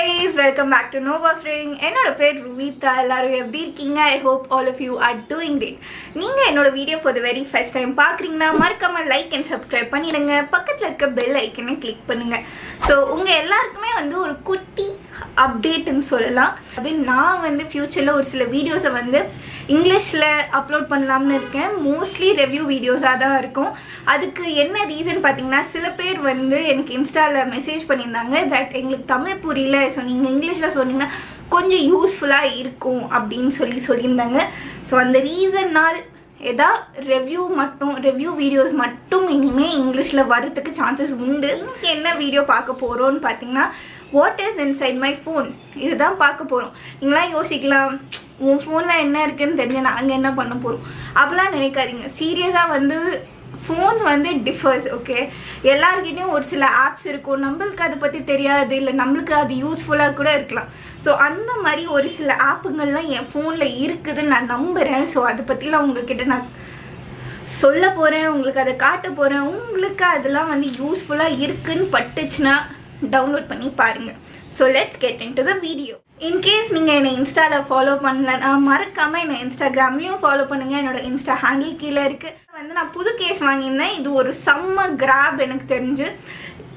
guys, welcome back to Nova Fring. என்னோட பேர் ருவிதா. எல்லாரும் எப்படி இருக்கீங்க? I hope all of you are doing great. நீங்க என்னோட video for the very first time பார்க்கறீங்கன்னா மறக்காம லைக் and subscribe பண்ணிடுங்க. பக்கத்துல இருக்க பெல் ஐக்கனை கிளிக் பண்ணுங்க. ஸோ உங்க எல்லாருக்குமே ஒரு குட்டி அப்டேட்னு சொல்லலாம். அது நான் ஃபியூச்சர்ல ஒரு சில வீடியோஸை இங்கிலீஷில் அப்லோட் பண்ணலாம்னு இருக்கேன். மோஸ்ட்லி ரெவ்யூ வீடியோஸாக தான் இருக்கும். அதுக்கு என்ன ரீசன் பார்த்தீங்கன்னா, சில பேர் எனக்கு இன்ஸ்டாவில் மெசேஜ் பண்ணியிருந்தாங்க தட் எங்களுக்கு தமிழ் புரியல, ஸோ நீங்கள் இங்கிலீஷில் சொன்னீங்கன்னா கொஞ்சம் யூஸ்ஃபுல்லாக இருக்கும் அப்படின்னு சொல்லியிருந்தாங்க. ஸோ அந்த ரீசன்னால் ரெவ்யூ வீடியோஸ் மட்டும் இனிமேல் இங்கிலீஷில் வரதுக்கு சான்சஸ் உண்டு. இன்னைக்கு என்ன வீடியோ பார்க்க போகிறோன்னு பார்த்தீங்கன்னா, what is inside my phone, இதுதான் பார்க்க போகிறோம். நீங்களாம் யோசிக்கலாம், உன் ஃபோனில் என்ன இருக்குன்னு தெரிஞ்ச நாங்கள் என்ன பண்ண போகிறோம் அப்படிலாம் நினைக்காதீங்க. சீரியஸாக ஃபோன்ஸ் டிஃபர்ஸ். ஓகே, எல்லாருக்கிட்டையும் ஒரு சில ஆப்ஸ் இருக்கும், நம்மளுக்கு அதை பற்றி தெரியாது, இல்லை நம்மளுக்கு அது யூஸ்ஃபுல்லாக கூட இருக்கலாம். ஸோ அந்த மாதிரி ஒரு சில ஆப்புங்கள்லாம் என் ஃபோனில் இருக்குதுன்னு நான் நம்புகிறேன். ஸோ அதை பற்றிலாம் உங்ககிட்ட நான் சொல்ல போகிறேன், உங்களுக்கு அதை காட்ட போகிறேன். உங்களுக்கு அதெல்லாம் யூஸ்ஃபுல்லாக இருக்குன்னு பட்டுச்சுன்னா டவுன்லோட் பண்ணி பாருங்கள். So let's get in to the video. In case நீங்கள் என்னை இன்ஸ்டாவில் ஃபாலோ பண்ணலன்னா மறக்காமல் என்னை இன்ஸ்டாகிராம்லேயும் ஃபாலோ பண்ணுங்கள். என்னோட இன்ஸ்டா ஹேண்டில் கீழே இருக்குது. நான் புது கேஸ் வாங்கியிருந்தேன். இது ஒரு செம்ம கிராப். எனக்கு தெரிஞ்சு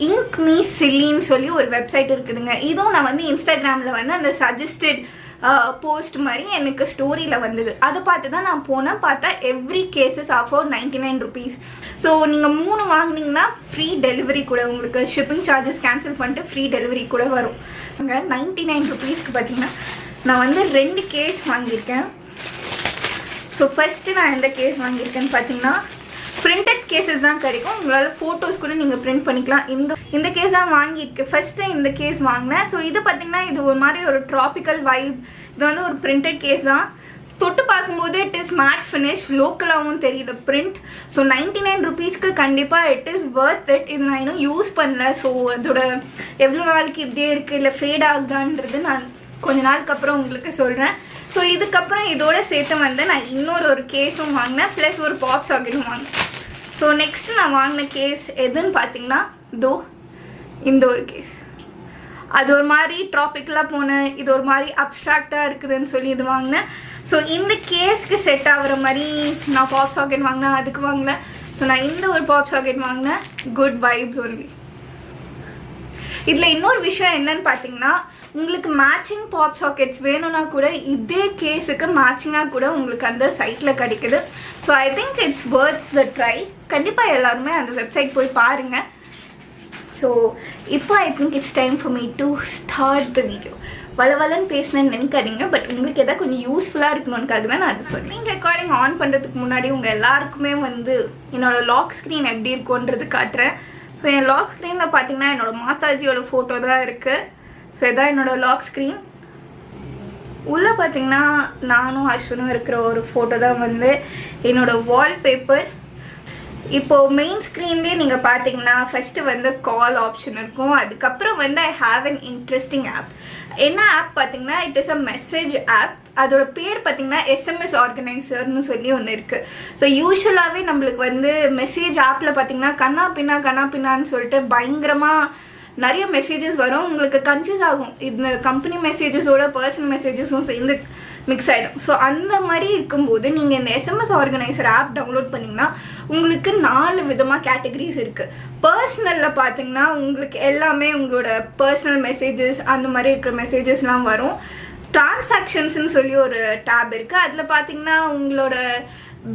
இங்க் மீ சில்லின்னு சொல்லி ஒரு வெப்சைட் இருக்குதுங்க. இதுவும் நான் இன்ஸ்டாகிராமில் அந்த சஜஸ்டட் போஸ்ட் மாதிரி எனக்கு ஸ்டோரியில் வந்தது. அதை பார்த்து தான் நான் போனேன். பார்த்தா every cases offer 99 rupees. So நீங்கள் 3 வாங்கினீங்கன்னா ஃப்ரீ டெலிவரி கூட, உங்களுக்கு ஷிப்பிங் சார்ஜஸ் கேன்சல் பண்ணிட்டு ஃப்ரீ டெலிவரி கூட வரும். 99 rupeesக்கு பார்த்தீங்கன்னா நான் 2 கேஸ் வாங்கியிருக்கேன். ஸோ ஃபர்ஸ்ட்டு நான் எந்த கேஸ் வாங்கியிருக்கேன்னு பார்த்தீங்கன்னா, பிரிண்டட் கேசஸ் தான் கிடைக்கும். உங்களால் ஃபோட்டோஸ் கூட நீங்கள் பிரிண்ட் பண்ணிக்கலாம். இந்த கேஸ் தான் வாங்கியிருக்கேன். ஃபர்ஸ்ட்டு இந்த கேஸ் வாங்கினேன். ஸோ இது பார்த்தீங்கன்னா இது ஒரு மாதிரி ஒரு ட்ராபிக்கல் வைப். இது ஒரு பிரிண்டட் கேஸ் தான். தொட்டு பார்க்கும்போது இட் இஸ் மேட் ஃபினிஷ், லோக்கலாகவும் தெரியுது பிரிண்ட். ஸோ 99 rupeesக்கு கண்டிப்பாக இட் இஸ் வர்த் இட். இது நான் இன்னும் யூஸ் பண்ணல. ஸோ அதோட எவ்வளோ நாளுக்கு இப்படியே இருக்குது இல்லை ஃபேட் ஆகுதான்றது நான் கொஞ்ச நாளுக்கு அப்புறம் உங்களுக்கு சொல்கிறேன். ஸோ இதுக்கப்புறம் இதோட சேர்த்து நான் இன்னொரு கேஸும் வாங்கினேன், ப்ளஸ் ஒரு பாப் சாக்கெட்டும் வாங்கினேன். ஸோ நெக்ஸ்ட் நான் வாங்கின கேஸ் எதுன்னு பார்த்தீங்கன்னா, இந்த ஒரு கேஸ். அது ஒரு மாதிரி ட்ராபிக்கலாக போனேன், இது ஒரு மாதிரி அப்ட்ராக்டாக இருக்குதுன்னு சொல்லி இது வாங்கினேன். ஸோ இந்த கேஸ்க்கு செட் ஆகுற மாதிரி நான் பாப் சாக்கெட் வாங்கினேன், அதுக்கு வாங்கல. ஸோ நான் இந்த ஒரு பாப் சாக்கெட் வாங்கினேன், குட் வைப்ஸ் ஒன்லி. இதில் இன்னொரு விஷயம் என்னன்னு பார்த்தீங்கன்னா, உங்களுக்கு மேட்சிங் பாப் சாக்கெட்ஸ் வேணும்னா கூட இதே கேஸுக்கு மேட்சிங்காக கூட உங்களுக்கு அந்த சைட்டில் கிடைக்குது. So I think it's worths the try. கண்டிப்பாக எல்லாருமே அந்த வெப்சைட் போய் பாருங்கள். ஸோ இப்போ I think it's time for me to start the video. வளவலன்னு பேசினேன்னு நினைக்காதீங்க, பட் உங்களுக்கு எதாவது கொஞ்சம் யூஸ்ஃபுல்லாக இருக்கணும்னுக்காக தான் நான் அது சொல்கிறேன். ரெக்கார்டிங் ஆன் பண்ணுறதுக்கு முன்னாடி உங்கள் எல்லாருக்குமே என்னோட லாக் ஸ்க்ரீன் எப்படி இருக்குன்றது காட்டுறேன். ஸோ என் லாக் ஸ்க்ரீனில் பார்த்தீங்கன்னா என்னோட மாதாஜியோட ஃபோட்டோ தான் இருக்குது. ஸோ இதான் என்னோட லாக் ஸ்க்ரீன். உள்ளே பார்த்தீங்கன்னா நானும் அஸ்வினும் இருக்கிற ஒரு ஃபோட்டோ தான் என்னோட வால்பேப்பர். இப்போது மெயின் ஸ்க்ரீன்லேயே நீங்கள் பார்த்தீங்கன்னா ஃபஸ்ட்டு கால் ஆப்ஷன் இருக்கும். அதுக்கப்புறம் I have an interesting app. என்ன ஆப் பார்த்தீங்கன்னா, it is a message app. அதோட பேர் பார்த்தீங்கன்னா SMS ஆர்கனைசர்னு சொல்லி ஒன்று இருக்குது. ஸோ யூஸ்வலாகவே நம்மளுக்கு மெசேஜ் ஆப்பில் பார்த்தீங்கன்னா கண்ணா பின்னான்னு சொல்லிட்டு பயங்கரமாக நிறைய மெசேஜஸ் வரும். உங்களுக்கு கன்ஃபியூஸ் ஆகும், இந்த கம்பெனி மெசேஜஸோட பர்சனல் மெசேஜஸும் சேர்ந்து மிக்ஸ் ஆகிடும். ஸோ அந்த மாதிரி இருக்கும்போது நீங்கள் இந்த SMS ஆர்கனைசர் ஆப் டவுன்லோட் பண்ணிங்கன்னா உங்களுக்கு 4 விதமாக கேட்டகரிஸ் இருக்குது. பர்சனலில் பார்த்தீங்கன்னா உங்களுக்கு எல்லாமே உங்களோட பர்சனல் மெசேஜஸ் அந்த மாதிரி இருக்கிற மெசேஜஸ்லாம் வரும். டிரான்சாக்ஷன்ஸ்ன்னு சொல்லி ஒரு டேப் இருக்குது. அதில் பார்த்தீங்கன்னா உங்களோட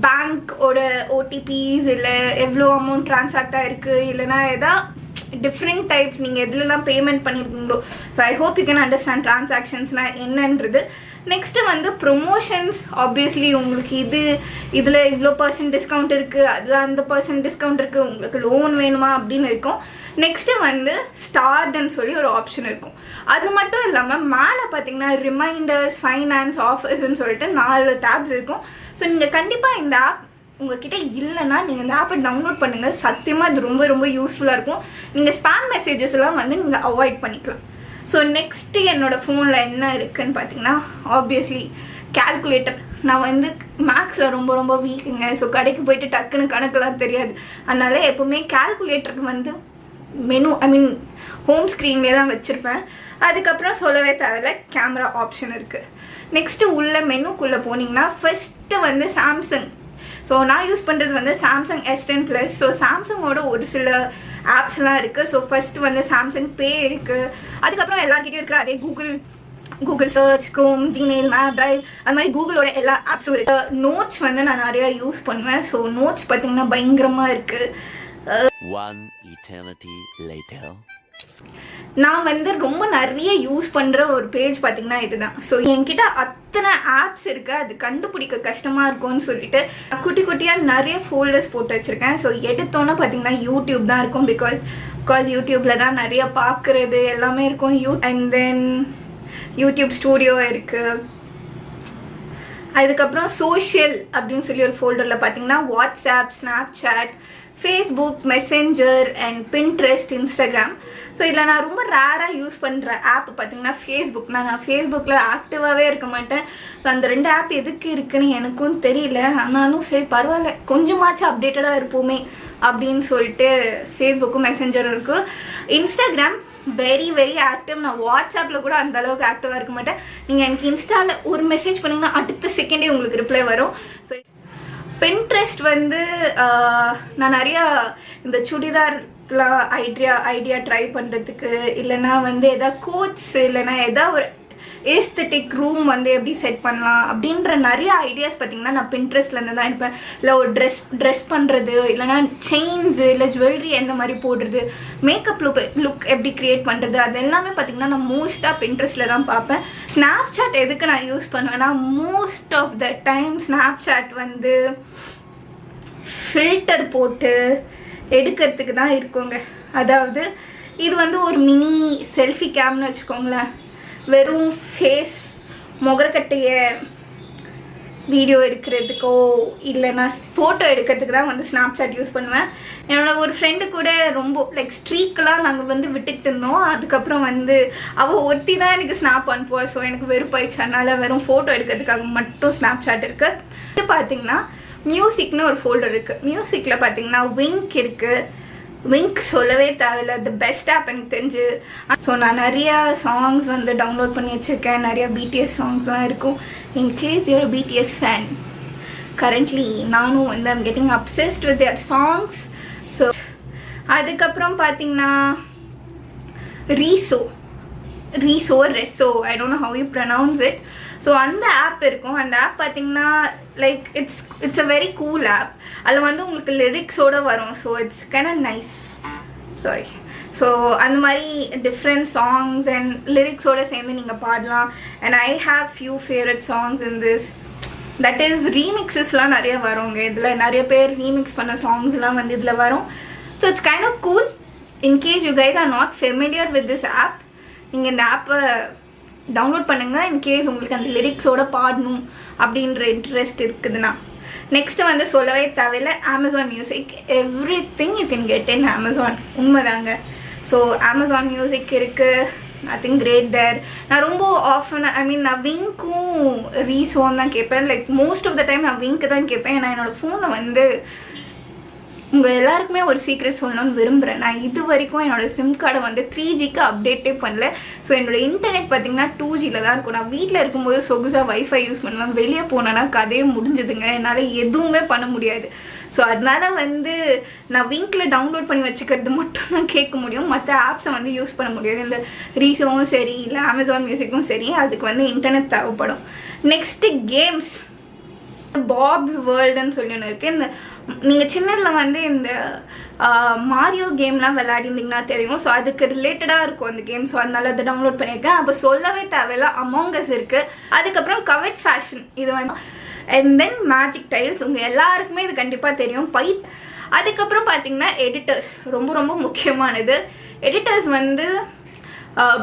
பேங்க்கோட OTPs இல்லை எவ்வளோ அமௌண்ட் ட்ரான்சாக்ட் ஆகிருக்கு, இல்லைனா எதாவது டிஃப்ரெண்ட் டைப்ஸ் நீங்கள் எதுலலாம் பேமெண்ட் பண்ணியிருக்கீங்களோ. So I hope you can understand டிரான்சாக்ஷன்ஸ்னால் என்னன்றது. Next promotions. ஆப்வியஸ்லி உங்களுக்கு இதில் இவ்வளோ % டிஸ்கவுண்ட் இருக்குது, அதில் அந்த % டிஸ்கவுண்ட் இருக்குது, உங்களுக்கு லோன் வேணுமா அப்படின்னு இருக்கும். நெக்ஸ்ட்டு ஸ்டார்ட்னு சொல்லி ஒரு ஆப்ஷன் இருக்கும். அது மட்டும் இல்லாமல் மேலே பார்த்தீங்கன்னா ரிமைண்டர்ஸ், ஃபைனான்ஸ், ஆஃபர்ஸ்ன்னு சொல்லிட்டு 4 டேப்ஸ் இருக்கும். ஸோ நீங்கள் கண்டிப்பாக இந்த ஆப் உங்ககிட்ட இல்லைன்னா நீங்கள் இந்த ஆப்பை டவுன்லோட் பண்ணுங்கள். சத்தியமாக இது ரொம்ப ரொம்ப யூஸ்ஃபுல்லாக இருக்கும். நீங்கள் ஸ்பேம் மெசேஜஸ் எல்லாம் நீங்கள் அவாய்ட் பண்ணிக்கலாம். ஸோ நெக்ஸ்ட்டு என்னோட ஃபோனில் என்ன இருக்குதுன்னு பார்த்தீங்கன்னா, ஆப்வியஸ்லி கால்குலேட்டர். நான் மேக்ஸில் ரொம்ப ரொம்ப வீக்குங்க. ஸோ கடைக்கு போயிட்டு டக்குன்னு கணக்கெல்லாம் தெரியாது. அதனால எப்போவுமே கால்குலேட்டருக்கு மெனு ஹோம் ஸ்க்ரீன்லேயே தான் வச்சுருப்பேன். அதுக்கப்புறம் சொல்லவே தேவையில்ல கேமரா ஆப்ஷன் இருக்குது. நெக்ஸ்ட்டு உள்ள மெனுக்குள்ளே போனீங்கன்னா ஃபர்ஸ்ட்டு வந்து சாம்சங். ஸோ நான் யூஸ் பண்ணுறது வந்து சாம்சங் S10+. ஸோ சாம்சங்கோட ஒரு சில ஆப்ஸ்லாம் இருக்குது. ஸோ ஃபர்ஸ்ட் வந்து சாம்சங் பே இருக்குது. அதுக்கப்புறம் எல்லாருக்கிட்டையும் இருக்கிற அதே Google search, Chrome, Gmail, map, drive, அது மாதிரி கூகுளோட எல்லா ஆப்ஸும் இருக்கு. நோட்ஸ் வந்து நான் நிறையா யூஸ் பண்ணுவேன். ஸோ நோட்ஸ் பார்த்தீங்கன்னா பயங்கரமாக இருக்குது. நான் வந்து ரொம்ப நிறைய யூஸ் பண்ணுற ஒரு பேஜ் பார்த்தீங்கன்னா இதுதான். ஸோ என்கிட்ட அத்தனை ஆப்ஸ் இருக்குது, அது கண்டுபிடிக்க கஷ்டமாக இருக்கும்னு சொல்லிட்டு குட்டி குட்டியாக நிறைய ஃபோல்டர்ஸ் போட்டு வச்சுருக்கேன். ஸோ எடுத்தோன்னே பார்த்தீங்கன்னா யூடியூப் தான் இருக்கும். பிகாஸ் யூடியூப்பில் தான் நிறைய பார்க்குறது எல்லாமே இருக்கும். அண்ட் தென் யூடியூப் ஸ்டூடியோ இருக்குது. அதுக்கப்புறம் சோஷியல் அப்படின்னு சொல்லி ஒரு ஃபோல்டரில் பார்த்தீங்கன்னா WhatsApp, Snapchat, Facebook, messenger and Pinterest, Instagram. So இதில் நான் ரொம்ப ரேராக யூஸ் பண்ணுற ஆப் பார்த்தீங்கன்னா ஃபேஸ்புக். நான் ஃபேஸ்புக்கில் ஆக்டிவாகவே இருக்க மாட்டேன். ஸோ அந்த 2 ஆப் எதுக்கு இருக்குன்னு எனக்கும் தெரியல. ஆனாலும் சரி பரவாயில்ல, கொஞ்சமாச்சும் அப்டேட்டடாக இருப்போமே அப்படின்னு சொல்லிட்டு ஃபேஸ்புக்கும் மெசேஞ்சரும் இருக்குது. Instagram very very active. நான் வாட்ஸ்அப்பில் கூட அந்த அளவுக்கு ஆக்டிவாக இருக்க மாட்டேன். நீங்கள் எனக்கு இன்ஸ்டாவில் ஒரு மெசேஜ் பண்ணிங்கன்னா அடுத்த செகண்டே உங்களுக்கு ரிப்ளை வரும். ஸோ பின்ட்ரெஸ்ட் வந்து நான் நிறையா இந்த சுடிதார்லாம் ஐடியா ட்ரை பண்ணுறதுக்கு, இல்லைனா வந்து எதாவது கோட்ஸ், இல்லைனா எதாவது ஒரு ஏஸ்தட்டிக் ரூம் வந்து எப்படி செட் பண்ணலாம் அப்படின்ற நிறைய ஐடியாஸ் பார்த்தீங்கன்னா நான் பின்ட்ரெஸ்ட்லேருந்து தான் எடுப்பேன். இல்லை ஒரு ட்ரெஸ் பண்ணுறது, இல்லைனா செயின்ஸு, இல்லை ஜுவல்லரி எந்த மாதிரி போடுறது, மேக்கப் லுக் எப்படி க்ரியேட் பண்ணுறது, அது எல்லாமே பார்த்தீங்கன்னா நான் மோஸ்ட்டாக பின்ட்ரெஸ்ட்டில் தான் பார்ப்பேன். ஸ்னாப்சாட் எதுக்கு நான் யூஸ் பண்ணுவேன்னா, most of the time Snapchat வந்து ஃபில்டர் போட்டு எடுக்கிறதுக்கு தான் இருக்குங்க. அதாவது இது வந்து ஒரு மினி செல்ஃபி கேம்னு வச்சுக்கோங்களேன். வெறும் ஃபேஸ் முகக்கட்டைய வீடியோ எடுக்கிறதுக்கோ இல்லைன்னா ஃபோட்டோ எடுக்கிறதுக்கு தான் வந்து ஸ்னாப்சாட் யூஸ் பண்ணுவேன். என்னோட ஒரு ஃப்ரெண்டு கூட ரொம்ப லைக் ஸ்ட்ரீக்கெலாம் நாங்கள் வந்து விட்டுட்டு இருந்தோம். அதுக்கப்புறம் வந்து அவள் ஒருத்தி தான் எனக்கு ஸ்னாப் அனுப்புவாள். ஸோ எனக்கு வெறுப்பாயிடுச்சு. அதனால் வெறும் ஃபோட்டோ எடுக்கிறதுக்காக மட்டும் ஸ்னாப்சாட் இருக்குது. இது பார்த்தீங்கன்னா மியூசிக்னு ஒரு ஃபோல்டர் இருக்குது. மியூசிக்கில் பார்த்தீங்கன்னா விங்க் இருக்குது. விங்க் சொல்லவே தேவையில்ல, தி பெஸ்ட் ஆப் எனக்கு தெரிஞ்சு. ஸோ நான் நிறையா சாங்ஸ் வந்து டவுன்லோட் பண்ணி வச்சுருக்கேன். நிறையா பிடிஎஸ் சாங்ஸ்லாம் இருக்கும். In case your BTS fan, currently நானும் வந்து I'm getting obsessed with their songs. So அதுக்கப்புறம் பார்த்தீங்கன்னா Resso, I don't know how you pronounce it. So அந்த ஆப் இருக்கும். அந்த ஆப் பார்த்தீங்கன்னா like it's a very cool app. அதில் வந்து உங்களுக்கு லிரிக்ஸோடு வரும். So it's kind of nice. Sorry. So அந்த மாதிரி டிஃப்ரெண்ட் சாங்ஸ் அண்ட் லிரிக்ஸோடு சேர்ந்து நீங்கள் பாடலாம். And I have few favourite songs in this. That is ரீமிக்ஸஸ்லாம் நிறைய வருங்க. இதில் நிறைய பேர் ரீமிக்ஸ் பண்ண சாங்ஸ்லாம் வந்து இதில் வரும். So it's kind of cool. In case you guys are not familiar with this app, நீங்கள் இந்த ஆப்பை டவுன்லோட் பண்ணுங்கள். இன்கேஸ் உங்களுக்கு அந்த லிரிக்ஸோட பாடணும் அப்படின்ற இன்ட்ரெஸ்ட் இருக்குதுன்னா. நெக்ஸ்ட்டு வந்து சொல்லவே தேவையில்ல, Amazon music. Everything you can get in Amazon. உண்மைதாங்க. ஸோ அமேசான் மியூசிக் இருக்குது. Nothing great there. நான் ரொம்ப ஆஃபன் நான் விங்க்கும் ரீசோன்னு தான் கேட்பேன். Like most of the time நான் விங்க்கு தான் கேட்பேன். ஏன்னா என்னோடய ஃபோனில் வந்து உங்கள் எல்லாருக்குமே ஒரு சீக்ரெட் சொல்லணும்னு விரும்புகிறேன். நான் இது வரைக்கும் என்னோட சிம் கார்டை வந்து 3Gக்கு அப்டேட்டே பண்ணல. ஸோ என்னோட இன்டர்நெட் பார்த்தீங்கன்னா 2Gயில் தான் இருக்கும். நான் வீட்டில் இருக்கும்போது சொகுசாக வைஃபை யூஸ் பண்ணுவேன். வெளியே போனேன்னா கதையே முடிஞ்சுதுங்க. என்னால் எதுவுமே பண்ண முடியாது. ஸோ அதனால வந்து நான் விங்கில் டவுன்லோட் பண்ணி வச்சுக்கிறது மட்டும் தான் கேட்க முடியும். மற்ற ஆப்ஸை வந்து யூஸ் பண்ண முடியாது. இந்த ரீசோவும் சரி, இல்லை அமேசான் மியூசிக்கும் சரி, அதுக்கு வந்து இன்டர்நெட் தேவைப்படும். Next games. பாப்ஸ் வேர்ல்டுன்னு சொல்லி ஒன்று இருக்குது. இந்த நீங்கள் சின்னதில் வந்து இந்த மாரியோ கேம்லாம் விளையாடிருந்தீங்கன்னா தெரியும். ஸோ அதுக்கு ரிலேட்டடாக இருக்கும் அந்த கேம். ஸோ அதனால அதை டவுன்லோட் பண்ணியிருக்கேன். அப்போ சொல்லவே தேவையில்ல, அமாங் அஸ் இருக்குது. அதுக்கப்புறம் கவெட் ஃபேஷன், இது வந்து அண்ட் தென் மேஜிக் டைல்ஸ். உங்கள் எல்லாருக்குமே இது கண்டிப்பாக தெரியும். அதுக்கப்புறம் பார்த்தீங்கன்னா எடிட்டர்ஸ் ரொம்ப ரொம்ப முக்கியமானது. எடிட்டர்ஸ் வந்து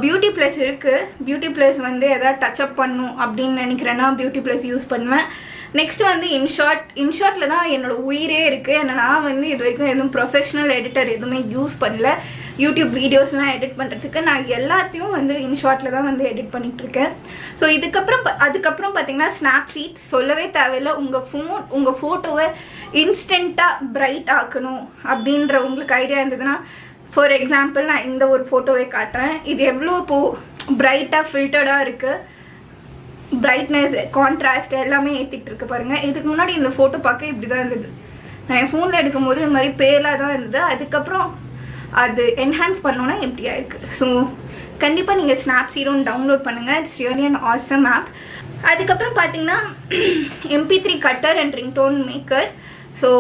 பியூட்டி ப்ளஸ் இருக்குது. பியூட்டி ப்ளஸ் வந்து எதாவது டச்சப் பண்ணும் அப்படின்னு நினைக்கிறேன்னா பியூட்டி ப்ளஸ் யூஸ் பண்ணுவேன். நெக்ஸ்ட் வந்து இன்ஷாட்டில் தான் என்னோட உயிரே இருக்குது. ஏன்னா நான் வந்து இது வரைக்கும் எதுவும் ப்ரொஃபஷனல் எடிட்டர் எதுவுமே யூஸ் பண்ணல. யூடியூப் வீடியோஸ்லாம் எடிட் பண்ணுறதுக்கு நான் எல்லாத்தையும் வந்து இன்ஷாட்டில் தான் வந்து எடிட் பண்ணிகிட்ருக்கேன். ஸோ அதுக்கப்புறம் பார்த்தீங்கன்னா ஸ்னாப்சீட் சொல்லவே தேவையில்லை. உங்கள் ஃபோட்டோவை இன்ஸ்டண்ட்டாக பிரைட் ஆக்கணும் அப்படின்ற உங்களுக்கு ஐடியா இருந்ததுன்னா, ஃபார் எக்ஸாம்பிள் நான் இந்த ஒரு ஃபோட்டோவை காட்டுறேன். இது எவ்வளோ இப்போது பிரைட்டாக ஃபில்டர்டாக இருக்குது. பிரைட்னஸ் கான்ட்ராஸ்ட் எல்லாமே ஏற்றிட்டு இருக்கு பாருங்கள். இதுக்கு முன்னாடி இந்த ஃபோட்டோ பார்க்க இப்படி தான் இருந்தது. நான் என் ஃபோனில் எடுக்கும்போது இந்த மாதிரி பேலாக தான் இருந்தது. அதுக்கப்புறம் அது என்ஹான்ஸ் பண்ணோன்னா எப்படியா இருக்குது. ஸோ கண்டிப்பாக நீங்கள் ஸ்னாப்சீட் டவுன்லோட் பண்ணுங்கள். It's really an awesome app. அதுக்கப்புறம் பார்த்தீங்கன்னா MP3 cutter and ringtone maker. So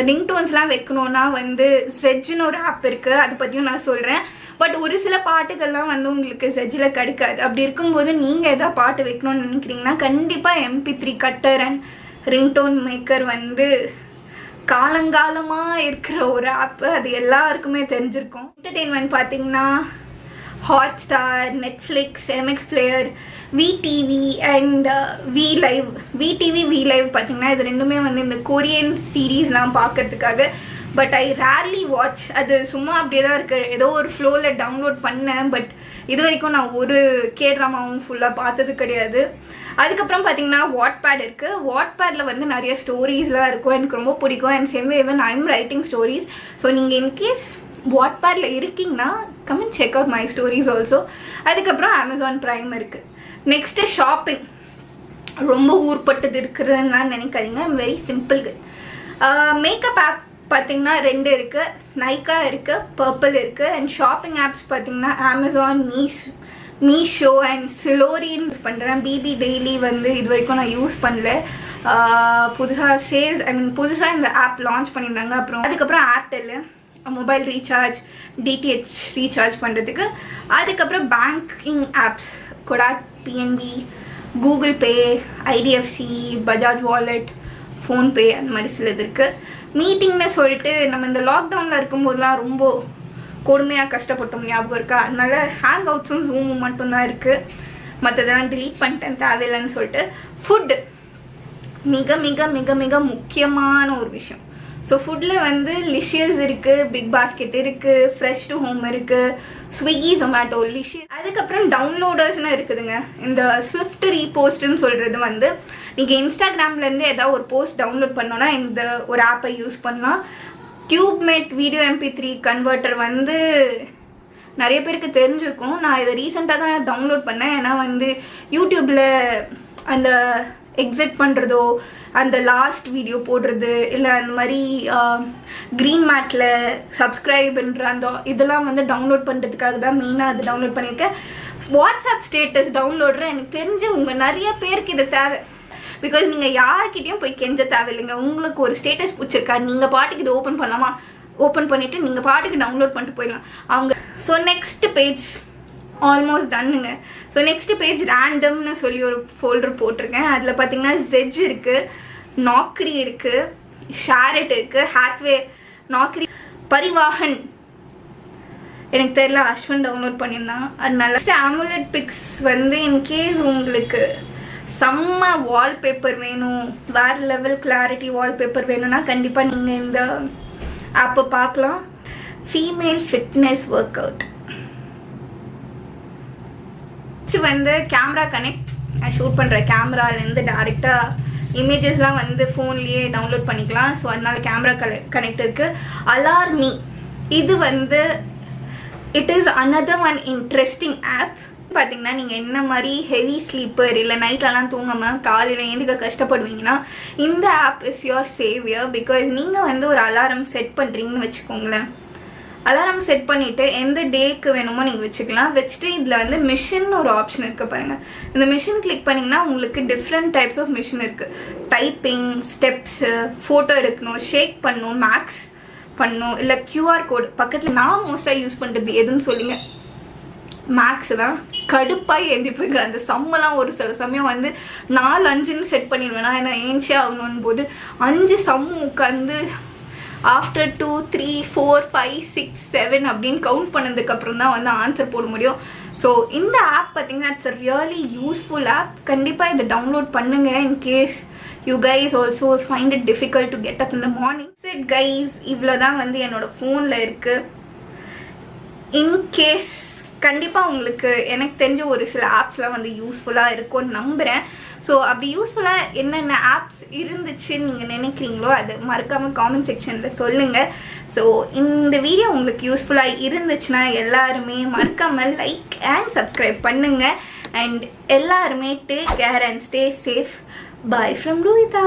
ரிங்டோன்ஸ்லாம் வைக்கணுன்னா வந்து செஜ்னு ஒரு ஆப் இருக்குது, அதை பற்றியும் நான் சொல்கிறேன். பட் ஒரு சில பாட்டுகள்லாம் வந்து உங்களுக்கு செஜ்ஜில் கிடைக்காது. அப்படி இருக்கும்போது நீங்கள் எதாவது பாட்டு வைக்கணும்னு நினைக்கிறீங்கன்னா கண்டிப்பாக MP3 cutter and ringtone maker வந்து காலங்காலமாக இருக்கிற ஒரு ஆப்பு. அது எல்லாருக்குமே தெரிஞ்சிருக்கும். என்டர்டெயின்மெண்ட் பார்த்தீங்கன்னா Hotstar, Netflix, MX player, VTV and VLive. VLive பார்த்தீங்கன்னா இது ரெண்டுமே வந்து இந்த கொரியன் சீரீஸ்லாம் பார்க்கறதுக்காக. But I rarely watch. அது சும்மா அப்படியே தான் இருக்கு. ஏதோ ஒரு ஃப்ளோவில் டவுன்லோட் பண்ணேன். பட் இது வரைக்கும் நான் ஒரு K-ட்ராமாவும் ஃபுல்லாக பார்த்தது கிடையாது. அதுக்கப்புறம் பார்த்தீங்கன்னா வாட்பேட் இருக்குது. வாட்பேடில் வந்து நிறைய ஸ்டோரிஸ்லாம் இருக்கும். எனக்கு ரொம்ப பிடிக்கும். And same even I am writing stories. So நீங்கள் இன்கேஸ் வாட்பேடில் இருக்கீங்கன்னா come and check out my stories also. அதுக்கப்புறம் Amazon Prime இருக்குது. Next shopping. ரொம்ப ஊர்பட்டது இருக்கிறதுனா நினைக்காதீங்க. Very simple. மேக்கப் ஆப் பார்த்தீங்கன்னா 2 இருக்குது. நைக்கா இருக்குது, பர்பிள் இருக்குது. அண்ட் ஷாப்பிங் ஆப்ஸ் பார்த்தீங்கன்னா Amazon, மீஷோ அண்ட் சிலோரின்னு யூஸ் பண்ணுறேன். BB டெய்லி வந்து இது வரைக்கும் நான் யூஸ் பண்ணல. புதுசாக புதுசாக இந்த ஆப் லான்ச் பண்ணியிருந்தாங்க. அதுக்கப்புறம் Airtel mobile recharge, DTH recharge பண்ணுறதுக்கு. அதுக்கப்புறம் banking apps Kotak, PNB, Google Pay, IDFC, Bajaj wallet, PhonePe, அந்த மாதிரி சிலது இருக்குது. மீட்டிங்னு சொல்லிட்டு நம்ம இந்த லாக்டவுனில் இருக்கும்போதெல்லாம் ரொம்ப கொடுமையாக கஷ்டப்பட்டோம், ஞாபகம் இருக்கா? அதனால ஹேங் அவுட்ஸும் ஜூமும் மட்டும்தான் இருக்குது. மற்றதெல்லாம் டிலீட் பண்ணிட்டேன் தேவையில்லைன்னு சொல்லிட்டு. ஃபுட்டு மிக மிக மிக மிக முக்கியமான ஒரு விஷயம். ஸோ ஃபுட்டில் வந்து லிஷியஸ் இருக்குது, பிக் பாஸ்கெட் இருக்குது, ஃப்ரெஷ் டு ஹோம் இருக்குது, ஸ்விக்கி, ஜொமேட்டோ, லிஷியஸ். அதுக்கப்புறம் டவுன்லோடர்ஸ்னு இருக்குதுங்க. இந்த ஸ்விஃப்ட் ரீபோஸ்ட்னு சொல்கிறது வந்து நீங்கள் இன்ஸ்டாகிராம்லேருந்து ஏதாவது ஒரு போஸ்ட் டவுன்லோட் பண்ணோன்னா இந்த ஒரு ஆப்பை யூஸ் பண்ணலாம். டியூப்மேட் வீடியோ MP3 கன்வெர்ட்டர் வந்து நிறைய பேருக்கு தெரிஞ்சிருக்கும். நான் இதை ரீசெண்டாக தான் டவுன்லோட் பண்ணேன். ஏன்னா வந்து யூடியூப்பில் அந்த எக்ஸிட் பண்ணுறதோ, அந்த லாஸ்ட் வீடியோ போடுறது, இல்லை அந்த மாதிரி க்ரீன் மேட்டில் சப்ஸ்கிரைப்ன்ற அந்த இதெல்லாம் வந்து டவுன்லோட் பண்ணுறதுக்காக தான் மெயினாக அது டவுன்லோட் பண்ணியிருக்கேன். வாட்ஸ்அப் ஸ்டேட்டஸ் டவுன்லோடுற எனக்கு தெரிஞ்சு உங்கள் நிறைய பேருக்கு இது தேவை. பிகாஸ் நீங்கள் யார்கிட்டையும் போய் கெஞ்ச தேவையில்லைங்க. உங்களுக்கு ஒரு ஸ்டேட்டஸ் பிடிச்சிருக்கா, நீங்கள் பாட்டுக்கு இது ஓப்பன் பண்ணலாமா, ஓப்பன் பண்ணிவிட்டு நீங்கள் பாட்டுக்கு டவுன்லோட் பண்ணிட்டு போயிடலாம் அவங்க. ஸோ நெக்ஸ்ட் பேஜ் ஆல்மோஸ்ட் டன்னுங்க. ஸோ நெக்ஸ்ட் பேஜ் ரேண்டம்னு சொல்லி ஒரு ஃபோல்டர் போட்டிருக்கேன். அதில் பார்த்தீங்கன்னா ஜெஜ் இருக்குது, நாக்ரி இருக்குது, ஷேரட் இருக்குது, ஹாத்வே, நாக்ரி, பரிவாஹன் எனக்கு தெரியல, அஸ்வன் டவுன்லோட் பண்ணியிருந்தான். அதனால அமுலெட் பிக்ஸ் வந்து இன்கேஸ் உங்களுக்கு செம்ம வால்பேப்பர் வேணும், வேறு லெவல் கிளாரிட்டி வால்பேப்பர் வேணும்னா கண்டிப்பாக நீங்கள் இந்த ஆப்பை பார்க்கலாம். ஃபீமேல் ஃபிட்னஸ் ஒர்க் அவுட் வந்து கேமரா கனெக்ட். நான் ஷூட் பண்ணுற கேமராலேருந்து டேரெக்டாக இமேஜஸ்லாம் வந்து ஃபோன்லேயே டவுன்லோட் பண்ணிக்கலாம். ஸோ அதனால கேமரா கனெக்ட் இருக்குது. அலார்மி இது வந்து it is another one interesting app. பார்த்தீங்கன்னா நீங்கள் என்ன மாதிரி ஹெவி ஸ்லீப்பர் இல்லை நைட்லலாம் தூங்காமல் காலையில் ஏந்துக்க கஷ்டப்படுவீங்கன்னா இந்த app is your saviour. Because நீங்கள் வந்து ஒரு அலாரம் செட் பண்ணுறீங்கன்னு வச்சுக்கோங்களேன். அலாரம் செட் பண்ணிவிட்டு எந்த டேக்கு வேணுமோ நீங்கள் வச்சுக்கலாம். வச்சுட்டு இதில் வந்து மிஷின் ஒரு ஆப்ஷன் இருக்குது பாருங்கள். இந்த மிஷின் கிளிக் பண்ணிங்கன்னா உங்களுக்கு டிஃப்ரெண்ட் டைப்ஸ் ஆஃப் மிஷின் இருக்குது. டைப்பிங், ஸ்டெப்ஸு, ஃபோட்டோ எடுக்கணும், ஷேக் பண்ணணும், மேக்ஸ் பண்ணணும், இல்லை QR கோடு பக்கத்தில். நான் மோஸ்ட்டாக யூஸ் பண்ணுறது எதுன்னு சொல்லுங்க, மேக்ஸ் தான். கடுப்பாக எழுந்திப்பேங்க. அந்த சம்மெல்லாம் ஒரு சில சமயம் வந்து 4-5ன்னு செட் பண்ணிடுவேன். நான் ஏன்னா ஏன்ச்சியாக ஆகணும் போது 5 சம்மு உட்காந்து ஆஃப்டர் 2, 3, 4, 5, 6, 7 அப்படின்னு கவுண்ட் பண்ணதுக்கப்புறம் தான் வந்து ஆன்சர் போட முடியும். ஸோ இந்த ஆப் பார்த்தீங்கன்னா it's a really useful app. கண்டிப்பாக இதை டவுன்லோட் பண்ணுங்க. In case you guys also find it difficult to get up in the morning. It guys இவ்வளோ தான் வந்து என்னோட ஃபோனில் இருக்குது. இன்கேஸ் கண்டிப்பாக உங்களுக்கு எனக்கு தெரிஞ்ச ஒரு சில ஆப்ஸ்லாம் வந்து யூஸ்ஃபுல்லாக இருக்கும்னு நம்புகிறேன். ஸோ அப்படி யூஸ்ஃபுல்லாக என்னென்ன ஆப்ஸ் இருந்துச்சுன்னு நீங்கள் நினைக்கிறீங்களோ அது மறக்காமல் காமெண்ட் செக்ஷனில் சொல்லுங்கள். ஸோ இந்த வீடியோ உங்களுக்கு யூஸ்ஃபுல்லாக இருந்துச்சுன்னா எல்லாருமே மறக்காமல் லைக் அண்ட் சப்ஸ்கிரைப் பண்ணுங்க. அண்ட் எல்லாருமே take care and stay safe. Bye from லூயிதா.